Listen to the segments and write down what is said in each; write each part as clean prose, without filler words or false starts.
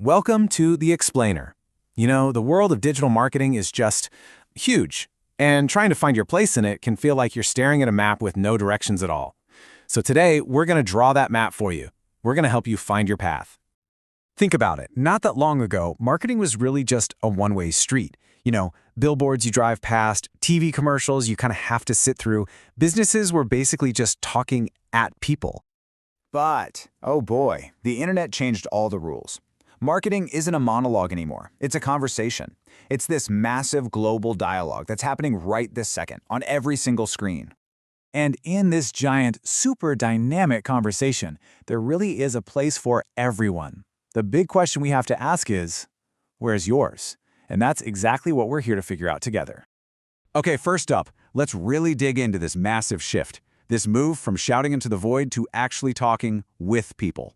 Welcome to The Explainer. You know, the world of digital marketing is just huge, and trying to find your place in it can feel like you're staring at a map with no directions at all. So today, we're going to draw that map for you. We're going to help you find your path. Think about it. Not that long ago, marketing was really just a one-way street. Billboards you drive past, TV commercials you kind of have to sit through. Businesses were basically just talking at people. But, oh boy, the internet changed all the rules. Marketing isn't a monologue anymore. It's a conversation. It's this massive global dialogue that's happening right this second on every single screen. And in this giant, super dynamic conversation, there really is a place for everyone. The big question we have to ask is, where's yours? And that's exactly what we're here to figure out together. Okay, first up, let's really dig into this massive shift. This move from shouting into the void to actually talking with people.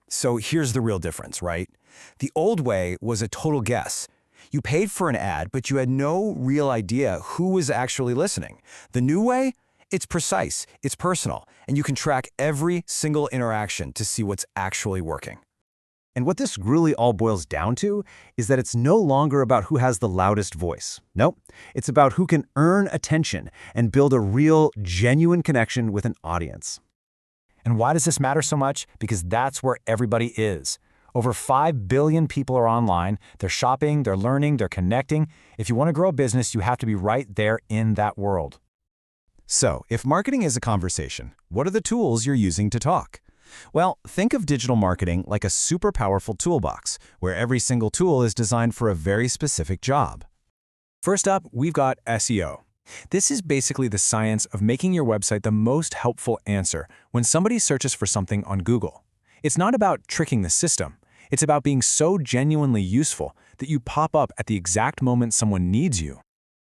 So here's the real difference, right? The old way was a total guess. You paid for an ad, but you had no real idea who was actually listening. The new way? It's precise, it's personal, and you can track every single interaction to see what's actually working. And what this really all boils down to is that it's no longer about who has the loudest voice. Nope, it's about who can earn attention and build a real, genuine connection with an audience. And why does this matter so much? Because that's where everybody is. Over 5 billion people are online. They're shopping, they're learning, they're connecting. If you want to grow a business, you have to be right there in that world. So, if marketing is a conversation, what are the tools you're using to talk? Well, think of digital marketing like a super powerful toolbox, where every single tool is designed for a very specific job. First up, we've got SEO. This is basically the science of making your website the most helpful answer when somebody searches for something on Google. It's not about tricking the system. It's about being so genuinely useful that you pop up at the exact moment someone needs you.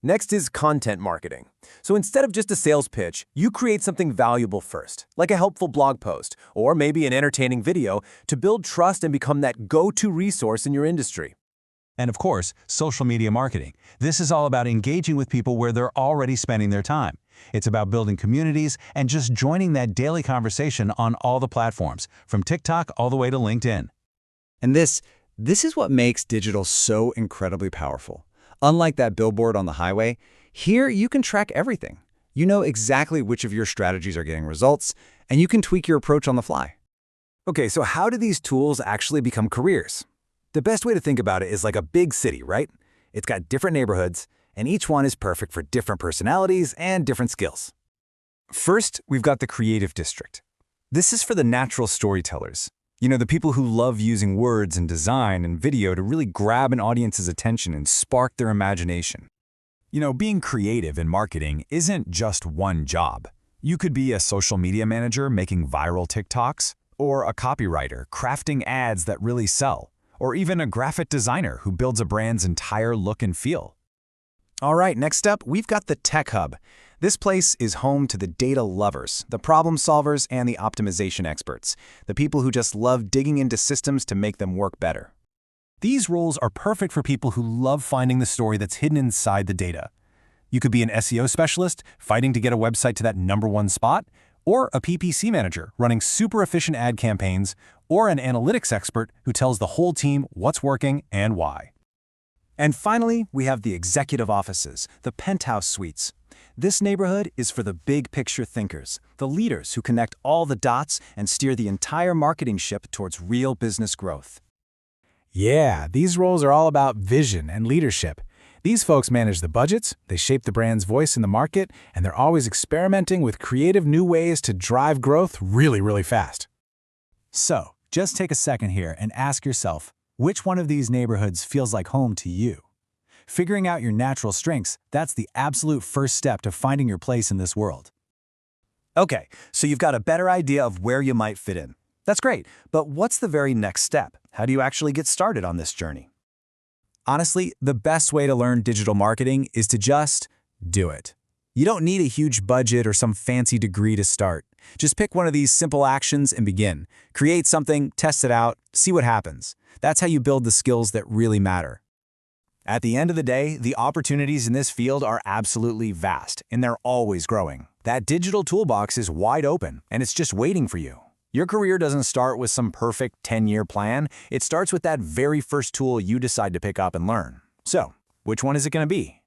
Next is content marketing. So instead of just a sales pitch, you create something valuable first, like a helpful blog post, or maybe an entertaining video to build trust and become that go-to resource in your industry. And of course, social media marketing. This is all about engaging with people where they're already spending their time. It's about building communities and just joining that daily conversation on all the platforms, from TikTok all the way to LinkedIn. And this is what makes digital so incredibly powerful. Unlike that billboard on the highway, here you can track everything. You know exactly which of your strategies are getting results, and you can tweak your approach on the fly. Okay, so how do these tools actually become careers? The best way to think about it is like a big city, right? It's got different neighborhoods, and each one is perfect for different personalities and different skills. First, we've got the creative district. This is for the natural storytellers. The people who love using words and design and video to really grab an audience's attention and spark their imagination. Being creative in marketing isn't just one job. You could be a social media manager making viral TikToks, or a copywriter crafting ads that really sell, or even a graphic designer who builds a brand's entire look and feel. All right, next up, we've got the Tech Hub. This place is home to the data lovers, the problem solvers, and the optimization experts, the people who just love digging into systems to make them work better. These roles are perfect for people who love finding the story that's hidden inside the data. You could be an SEO specialist fighting to get a website to that #1 spot, or a PPC manager running super efficient ad campaigns, or an analytics expert who tells the whole team what's working and why. And finally, we have the executive offices, the penthouse suites. This neighborhood is for the big picture thinkers, the leaders who connect all the dots and steer the entire marketing ship towards real business growth. Yeah, these roles are all about vision and leadership. These folks manage the budgets, they shape the brand's voice in the market, and they're always experimenting with creative new ways to drive growth really, really fast. So, just take a second here and ask yourself, which one of these neighborhoods feels like home to you? Figuring out your natural strengths, that's the absolute first step to finding your place in this world. Okay, so you've got a better idea of where you might fit in. That's great, but what's the very next step? How do you actually get started on this journey? Honestly, the best way to learn digital marketing is to just do it. You don't need a huge budget or some fancy degree to start. Just pick one of these simple actions and begin. Create something, test it out, see what happens. That's how you build the skills that really matter. At the end of the day, the opportunities in this field are absolutely vast, and they're always growing. That digital toolbox is wide open, and it's just waiting for you. Your career doesn't start with some perfect 10-year plan. It starts with that very first tool you decide to pick up and learn. So, which one is it going to be?